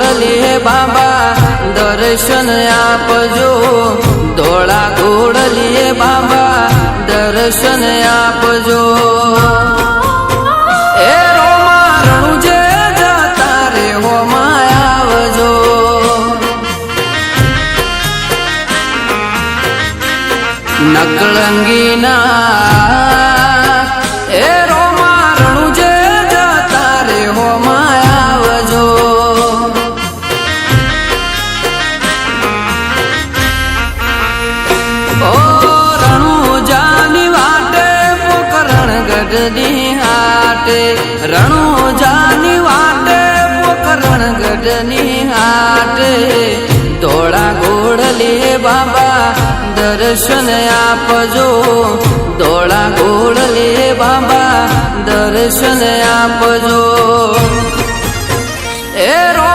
ઘોડલે બાબા દર્શન આપજો, ધોળા ઘોડલે બાબા દર્શન આપજો। એ રોમા રણુજે જતા રે હોમાં આવજો, નકળંગીના એ રોમા રણુજે જતા રે હોમાં આવજો। ઓ રણુજાની વાટે પોકરણ ગઢની હાટે, રણુજાની વાટે પોકરણ ગઢની હાટે, ધોળા ઘોડલે બાબા દર્શન આપજો, ધોળા ઘોડલે બાબા દર્શન આપજો। એ રો